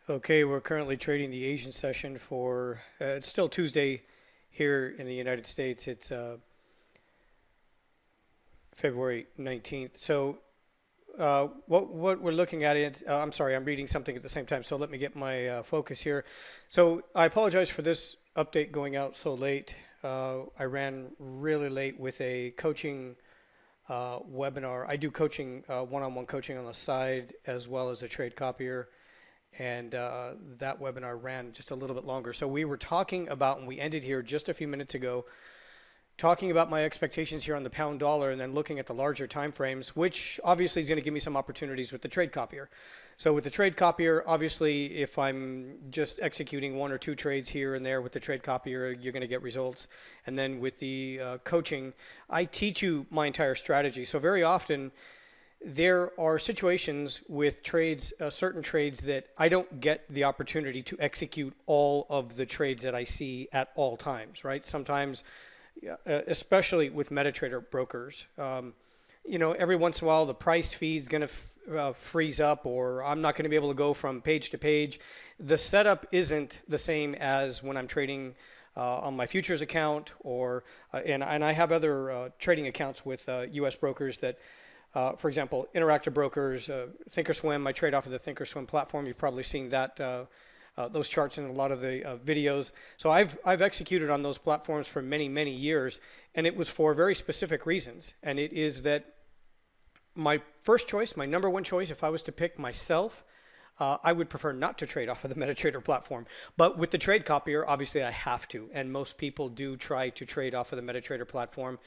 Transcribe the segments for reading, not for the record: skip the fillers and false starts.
Okay, we're currently trading the Asian session for, it's still Tuesday here in the United States. It's February 19th. So what we're looking at it, I'm sorry, I'm reading something at the same time, so let me get my focus here. So I apologize for this update going out so late. I ran really late with a coaching webinar. I do coaching, one-on-one coaching on the side as well as a trade copier. And that webinar ran just a little bit longer. So we were talking about, and we ended here just a few minutes ago, talking about my expectations here on the pound dollar and then looking at the larger time frames, which obviously is going to give me some opportunities with the trade copier. So with the trade copier, obviously, if I'm just executing one or two trades here and there with the trade copier, you're going to get results. And then with the coaching, I teach you my entire strategy. So very often, there are situations with trades, certain trades that I don't get the opportunity to execute all of the trades that I see at all times, right? Sometimes, especially with MetaTrader brokers, every once in a while the price feed is going to freeze up, or I'm not going to be able to go from page to page. The setup isn't the same as when I'm trading on my futures account, or and I have other trading accounts with U.S. brokers that. For example, Interactive Brokers, Thinkorswim. I trade off of the Thinkorswim platform. You've probably seen that those charts in a lot of the videos. So I've executed on those platforms for many years, and it was for very specific reasons. And it is that my first choice, my number one choice, if I was to pick myself, I would prefer not to trade off of the MetaTrader platform. But with the trade copier, obviously I have to, and most people do try to trade off of the MetaTrader platform,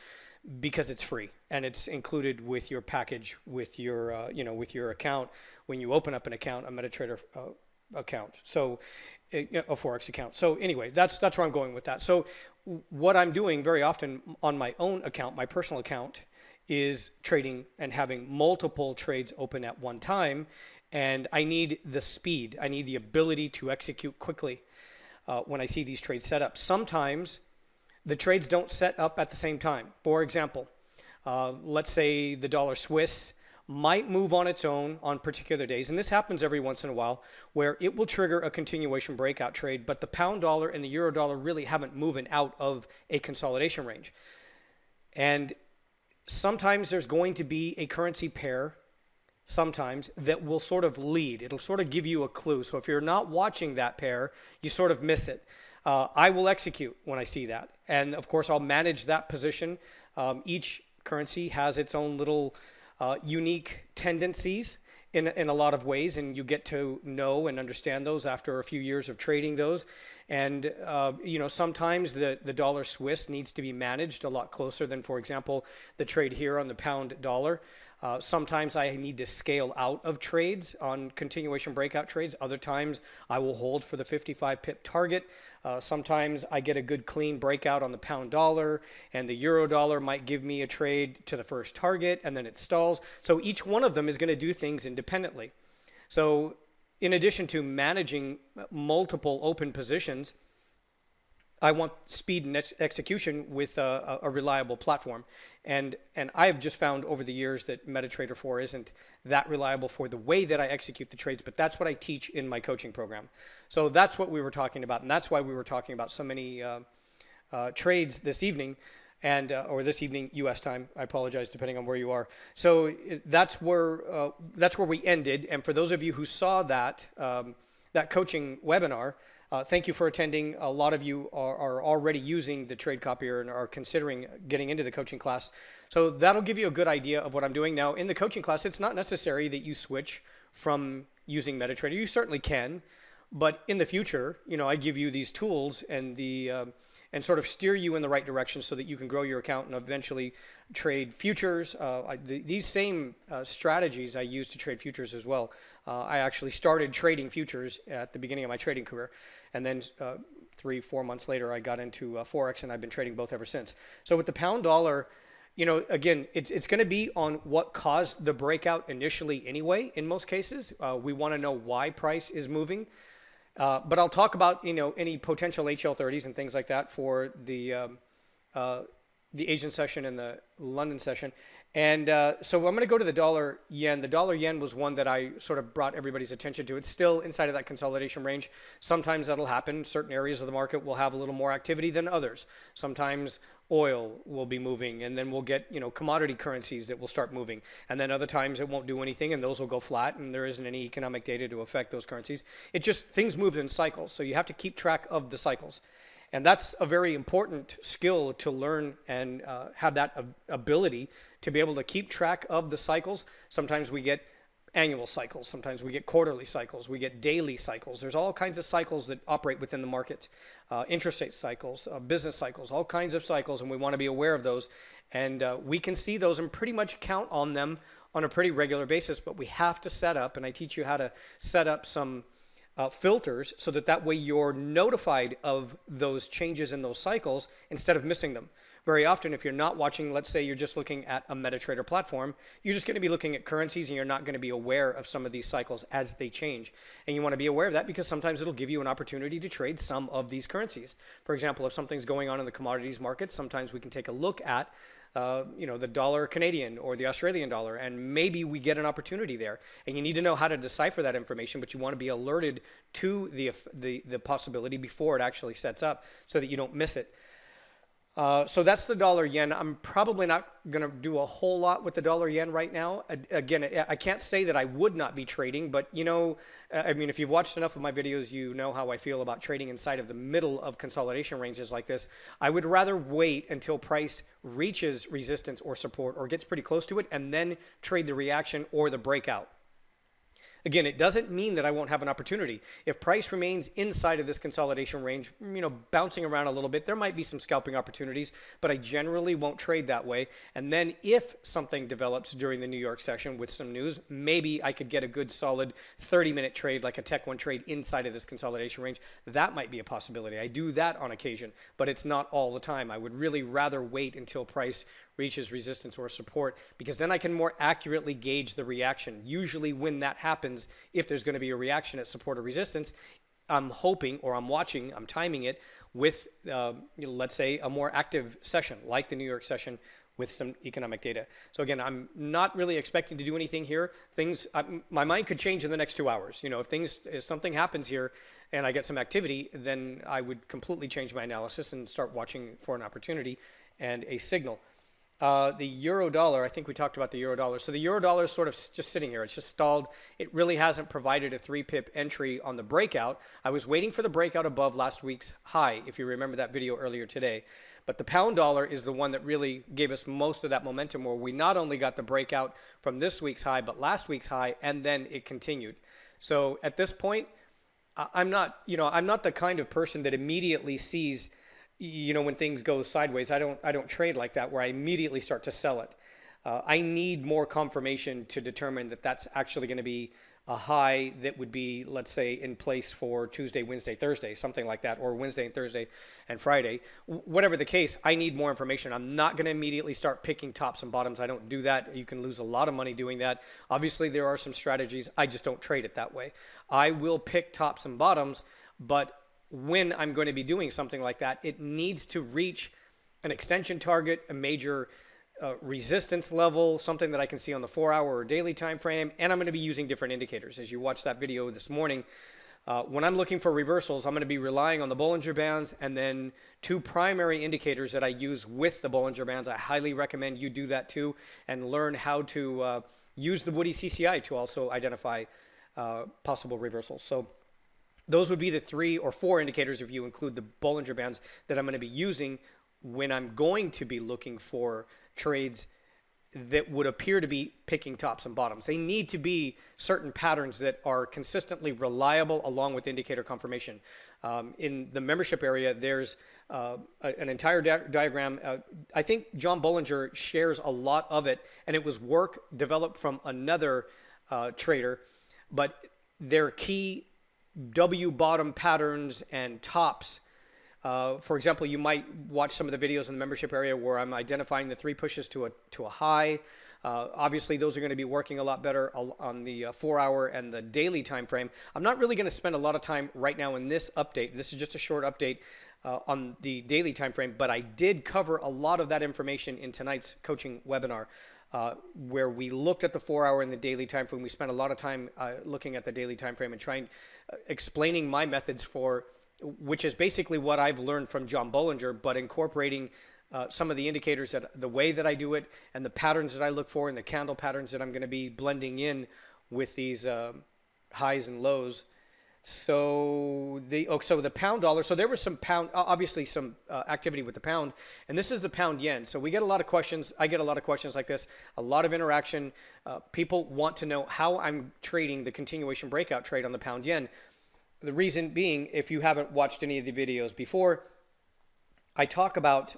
because it's free and it's included with your package, with your with your account when you open up an account, a MetaTrader account, so a Forex account. So anyway, that's where I'm going with that. So what I'm doing very often on my own account, my personal account, is trading and having multiple trades open at one time, and I need the speed, I need the ability to execute quickly when I see these trades set up. Sometimes the trades don't set up at the same time. For example, let's say the dollar Swiss might move on its own on particular days, and this happens every once in a while, where it will trigger a continuation breakout trade, but the pound dollar and the euro dollar really haven't moved out of a consolidation range. And sometimes there's going to be a currency pair sometimes that will sort of lead. It'll sort of give you a clue. So if you're not watching that pair, you sort of miss it. I will execute when I see that. And of course, I'll manage that position. Each currency has its own little unique tendencies in a lot of ways, and you get to know and understand those after a few years of trading those. And sometimes the dollar Swiss needs to be managed a lot closer than, for example, the trade here on the pound dollar. Sometimes I need to scale out of trades on continuation breakout trades. Other times I will hold for the 55 pip target. Sometimes I get a good clean breakout on the pound dollar, and the euro dollar might give me a trade to the first target, and then it stalls. So each one of them is going to do things independently. So in addition to managing multiple open positions, I want speed and execution with a reliable platform. And I have just found over the years that MetaTrader 4 isn't that reliable for the way that I execute the trades, but that's what I teach in my coaching program. So that's what we were talking about, and that's why we were talking about so many trades this evening, and or this evening U.S. time. I apologize, depending on where you are. So that's where we ended. And for those of you who saw that that coaching webinar, thank you for attending. A lot of you are already using the trade copier and are considering getting into the coaching class. So that'll give you a good idea of what I'm doing. Now, in the coaching class, it's not necessary that you switch from using MetaTrader. You certainly can, but in the future, I give you these tools and and sort of steer you in the right direction so that you can grow your account and eventually trade futures. These same strategies I use to trade futures as well. I actually started trading futures at the beginning of my trading career, and then 3-4 months later I got into Forex, and I've been trading both ever since. So with the pound dollar, again, it's going to be on what caused the breakout initially anyway. In most cases, we want to know why price is moving. But I'll talk about any potential HL30s and things like that for the Asian session and the London session. And so I'm going to go to the dollar yen. The dollar yen was one that I sort of brought everybody's attention to. It's still inside of that consolidation range. Sometimes that'll happen. Certain areas of the market will have a little more activity than others. Sometimes oil will be moving, and then we'll get, commodity currencies that will start moving. And then other times it won't do anything, and those will go flat, and there isn't any economic data to affect those currencies. It just, things move in cycles, so you have to keep track of the cycles. And that's a very important skill to learn and have that ability to be able to keep track of the cycles. Sometimes we get annual cycles, sometimes we get quarterly cycles, we get daily cycles. There's all kinds of cycles that operate within the market, interest rate cycles, business cycles, all kinds of cycles, and we want to be aware of those. And we can see those and pretty much count on them on a pretty regular basis, but we have to set up, and I teach you how to set up some filters so that way you're notified of those changes in those cycles instead of missing them. Very often, if you're not watching, let's say you're just looking at a MetaTrader platform, you're just going to be looking at currencies and you're not going to be aware of some of these cycles as they change. And you want to be aware of that because sometimes it'll give you an opportunity to trade some of these currencies. For example, if something's going on in the commodities market, sometimes we can take a look at the dollar Canadian or the Australian dollar, and maybe we get an opportunity there. And you need to know how to decipher that information, but you want to be alerted to the possibility before it actually sets up so that you don't miss it. So that's the dollar yen. I'm probably not going to do a whole lot with the dollar yen right now. Again, I can't say that I would not be trading, but if you've watched enough of my videos, you know how I feel about trading inside of the middle of consolidation ranges like this. I would rather wait until price reaches resistance or support or gets pretty close to it and then trade the reaction or the breakout. Again, it doesn't mean that I won't have an opportunity. If price remains inside of this consolidation range, bouncing around a little bit, there might be some scalping opportunities, but I generally won't trade that way. And then if something develops during the New York session with some news, maybe I could get a good solid 30-minute trade, like a Tech 1 trade inside of this consolidation range. That might be a possibility. I do that on occasion, but it's not all the time. I would really rather wait until price reaches resistance or support, because then I can more accurately gauge the reaction. Usually when that happens, if there's going to be a reaction at support or resistance, I'm hoping, or I'm watching, I'm timing it with, let's say, a more active session, like the New York session with some economic data. So again, I'm not really expecting to do anything here. My mind could change in the next 2 hours. If something happens here and I get some activity, then I would completely change my analysis and start watching for an opportunity and a signal. The euro dollar, I think we talked about the euro dollar. So the euro dollar is sort of just sitting here. It's just stalled. It really hasn't provided a 3-pip entry on the breakout. I was waiting for the breakout above last week's high, if you remember that video earlier today. But the pound dollar is the one that really gave us most of that momentum, where we not only got the breakout from this week's high, but last week's high, and then it continued. So at this point, I'm not the kind of person that immediately sees when things go sideways. I don't trade like that where I immediately start to sell it. I need more confirmation to determine that that's actually going to be a high that would be, let's say, in place for Tuesday, Wednesday, Thursday, something like that, or Wednesday and Thursday and Friday. Whatever the case, I need more information. I'm not going to immediately start picking tops and bottoms. I don't do that. You can lose a lot of money doing that. Obviously, there are some strategies. I just don't trade it that way. I will pick tops and bottoms, but when I'm going to be doing something like that, it needs to reach an extension target, a major resistance level, something that I can see on the 4-hour or daily time frame, and I'm going to be using different indicators. As you watched that video this morning, when I'm looking for reversals, I'm going to be relying on the Bollinger Bands and then 2 primary indicators that I use with the Bollinger Bands. I highly recommend you do that too and learn how to use the Woody CCI to also identify possible reversals. So those would be the 3 or 4 indicators, if you include the Bollinger Bands, that I'm going to be using when I'm going to be looking for trades that would appear to be picking tops and bottoms. They need to be certain patterns that are consistently reliable along with indicator confirmation. In the membership area, there's an entire diagram. I think John Bollinger shares a lot of it, and it was work developed from another trader, but their key W bottom patterns and tops. For example, you might watch some of the videos in the membership area where I'm identifying the 3 pushes to a high. Obviously, those are going to be working a lot better on the 4-hour and the daily time frame. I'm not really going to spend a lot of time right now in this update. This is just a short update on the daily time frame, but I did cover a lot of that information in tonight's coaching webinar. where we looked at the 4-hour and the daily time frame. We spent a lot of time looking at the daily time frame and trying explaining my methods for, which is basically what I've learned from John Bollinger, but incorporating some of the indicators, that the way that I do it and the patterns that I look for and the candle patterns that I'm going to be blending in with these highs and lows. So the pound dollar. So there was some pound, obviously some activity with the pound, and this is the pound yen. So we get a lot of questions. I get a lot of questions like this, a lot of interaction. People want to know how I'm trading the continuation breakout trade on the pound yen. The reason being, if you haven't watched any of the videos before, I talk about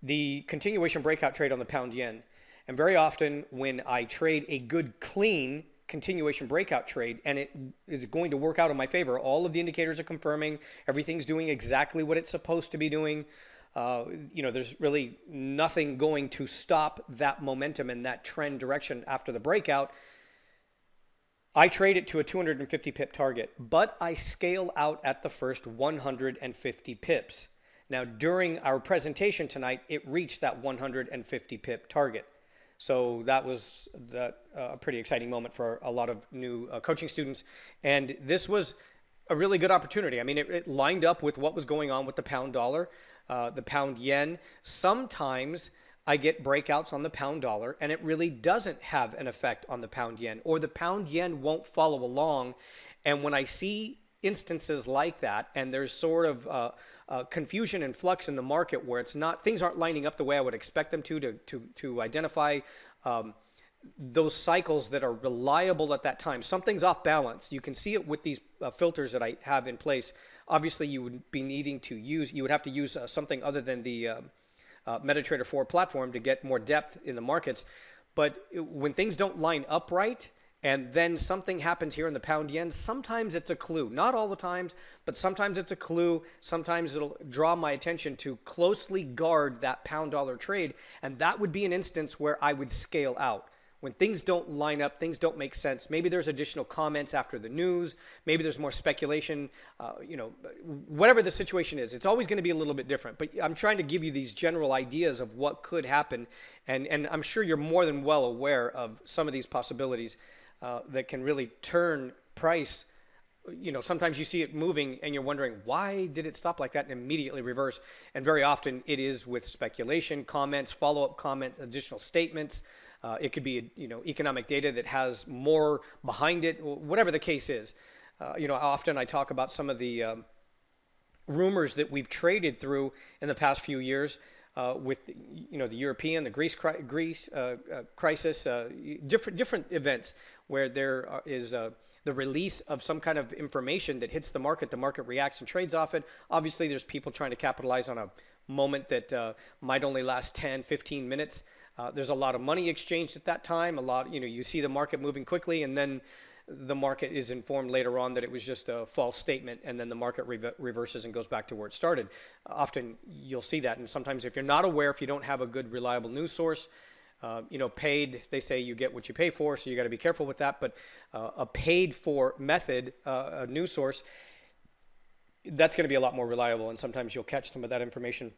the continuation breakout trade on the pound yen. And very often when I trade a good, clean continuation breakout trade and it is going to work out in my favor, all of the indicators are confirming, everything's doing exactly what it's supposed to be doing. There's really nothing going to stop that momentum and that trend direction after the breakout. I trade it to a 250 pip target, but I scale out at the first 150 pips. Now, during our presentation tonight, it reached that 150 pip target. So that was a pretty exciting moment for a lot of new coaching students. And this was a really good opportunity. I mean, it lined up with what was going on with the pound dollar, the pound yen. Sometimes I get breakouts on the pound dollar and it really doesn't have an effect on the pound yen, or the pound yen won't follow along. And when I see instances like that, and there's sort of confusion and flux in the market where things aren't lining up the way I would expect them to identify those cycles that are reliable at that time. Something's off balance. You can see it with these filters that I have in place. Obviously, you would have to use something other than the MetaTrader 4 platform to get more depth in the markets. But when things don't line up right, and then something happens here in the pound yen, sometimes it's a clue. Not all the times, but sometimes it's a clue. Sometimes it'll draw my attention to closely guard that pound dollar trade. And that would be an instance where I would scale out. When things don't line up, things don't make sense. Maybe there's additional comments after the news. Maybe there's more speculation. Whatever the situation is, it's always going to be a little bit different. But I'm trying to give you these general ideas of what could happen. And I'm sure you're more than well aware of some of these possibilities that can really turn price. Sometimes you see it moving and you're wondering, why did it stop like that and immediately reverse? And very often it is with speculation, comments, follow-up comments, additional statements. It could be, economic data that has more behind it, whatever the case is. Often I talk about some of the rumors that we've traded through in the past few years with, the European, the Greece crisis, different events where there is the release of some kind of information that hits the market reacts and trades off it. Obviously, there's people trying to capitalize on a moment that might only last 10, 15 minutes. There's a lot of money exchanged at that time. You see the market moving quickly, and then the market is informed later on that it was just a false statement, and then the market reverses and goes back to where it started. Often you'll see that, and sometimes if you're not aware, if you don't have a good, reliable news source, paid, they say you get what you pay for, so you got to be careful with that. But a paid for method, a news source, that's going to be a lot more reliable, and sometimes you'll catch some of that information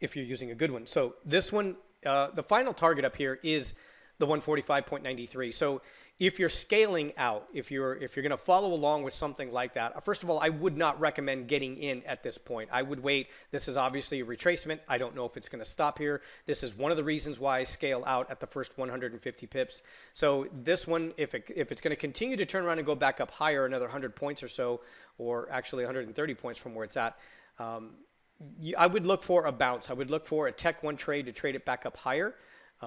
if you're using a good one. So this one, the final target up here is the 145.93. So if you're scaling out, if you're going to follow along with something like that, first of all, I would not recommend getting in at this point. I would wait. This is obviously a retracement. I don't know if it's going to stop here. This is one of the reasons why I scale out at the first 150 pips. So this one, if it's going to continue to turn around and go back up higher, another 100 points or so, or actually 130 points from where it's at, I would look for a bounce. I would look for a Tech 1 trade to trade it back up higher.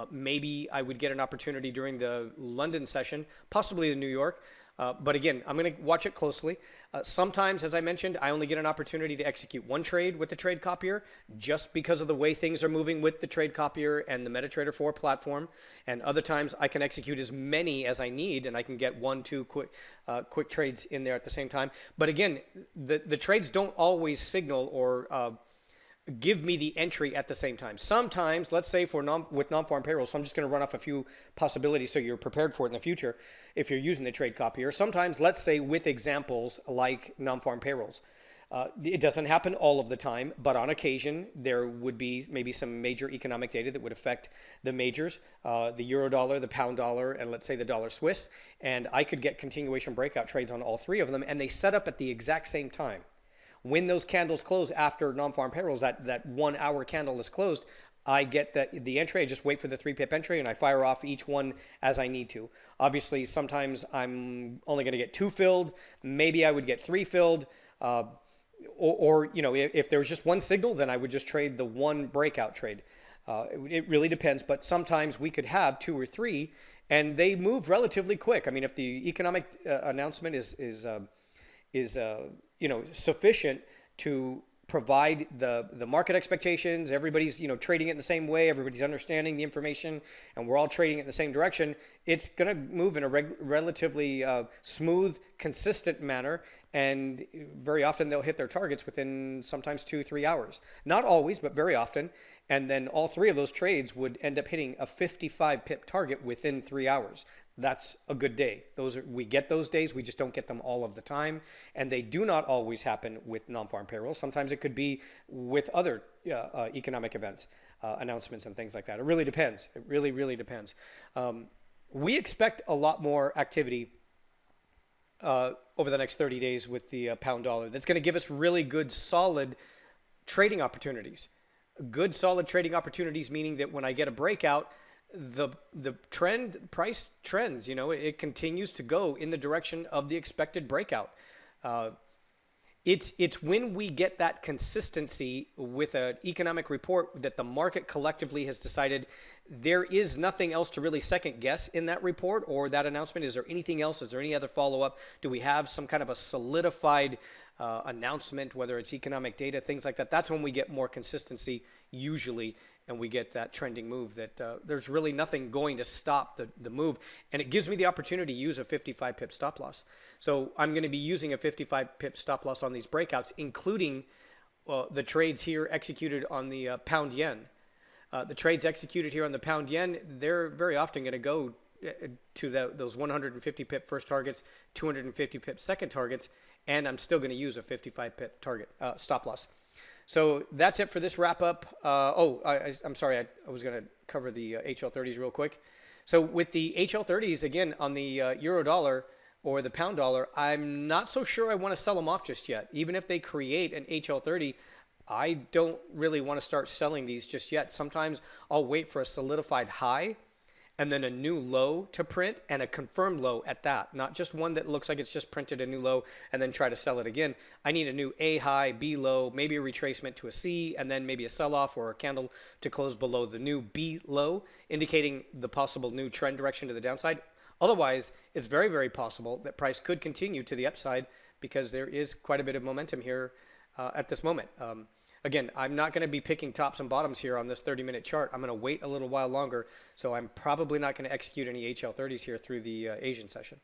Maybe I would get an opportunity during the London session, possibly in New York. But again, I'm going to watch it closely. Sometimes, as I mentioned, I only get an opportunity to execute one trade with the trade copier just because of the way things are moving with the trade copier and the MetaTrader 4 platform. And other times I can execute as many as I need, and I can get 1-2 quick trades in there at the same time. But again, the trades don't always signal or give me the entry at the same time. Sometimes, let's say with non-farm payrolls, so I'm just going to run off a few possibilities so you're prepared for it in the future if you're using the trade copier. Sometimes, let's say with examples like non-farm payrolls, It doesn't happen all of the time, but on occasion there would be maybe some major economic data that would affect the majors, the euro dollar, the pound dollar, and let's say the dollar Swiss. And I could get continuation breakout trades on all three of them, and they set up at the exact same time. When those candles close after non-farm payrolls, that 1 hour candle is closed, I get the entry. I just wait for the 3-pip entry and I fire off each one as I need to. Obviously, sometimes I'm only going to get 2 filled. Maybe I would get 3 filled. Or if there was just one signal, then I would just trade the one breakout trade. It really depends, but sometimes we could have 2 or 3, and they move relatively quick. I mean, if the economic announcement is sufficient to provide the market expectations, everybody's trading it in the same way, everybody's understanding the information, and we're all trading it in the same direction, it's going to move in a relatively smooth, consistent manner, and very often they'll hit their targets within sometimes 2-3 hours. Not always, but very often. And then all 3 of those trades would end up hitting a 55 pip target within 3 hours. That's a good day. We get those days, we just don't get them all of the time, and they do not always happen with non-farm payrolls. Sometimes it could be with other economic events, announcements and things like that. It really depends. It really, really depends. We expect a lot more activity over the next 30 days with the pound dollar. That's going to give us really good, solid trading opportunities. Good, solid trading opportunities, meaning that when I get a breakout, the price trends, it continues to go in the direction of the expected breakout. It's when we get that consistency with an economic report that the market collectively has decided there is nothing else to really second guess in that report or that announcement. Is there anything else? Is there any other follow-up? Do we have some kind of a solidified announcement, whether it's economic data, things like that? That's when we get more consistency usually, and we get that trending move that there's really nothing going to stop the move. And it gives me the opportunity to use a 55 pip stop loss. So I'm going to be using a 55 pip stop loss on these breakouts, including the trades here executed on the pound yen. The trades executed here on the pound yen, they're very often going to go to those 150 pip first targets, 250 pip second targets, and I'm still going to use a 55 pip target stop loss. So that's it for this wrap up. I'm sorry, I was going to cover the HL30s real quick. So with the HL30s, again, on the euro dollar or the pound dollar, I'm not so sure I want to sell them off just yet. Even if they create an HL30, I don't really want to start selling these just yet. Sometimes I'll wait for a solidified high and then a new low to print and a confirmed low at that. Not just one that looks like it's just printed a new low and then try to sell it again. I need a new A high, B low, maybe a retracement to a C, and then maybe a sell-off or a candle to close below the new B low, indicating the possible new trend direction to the downside. Otherwise, it's very, very possible that price could continue to the upside because there is quite a bit of momentum here at this moment. Again, I'm not going to be picking tops and bottoms here on this 30-minute chart. I'm going to wait a little while longer, so I'm probably not going to execute any HL30s here through the Asian session.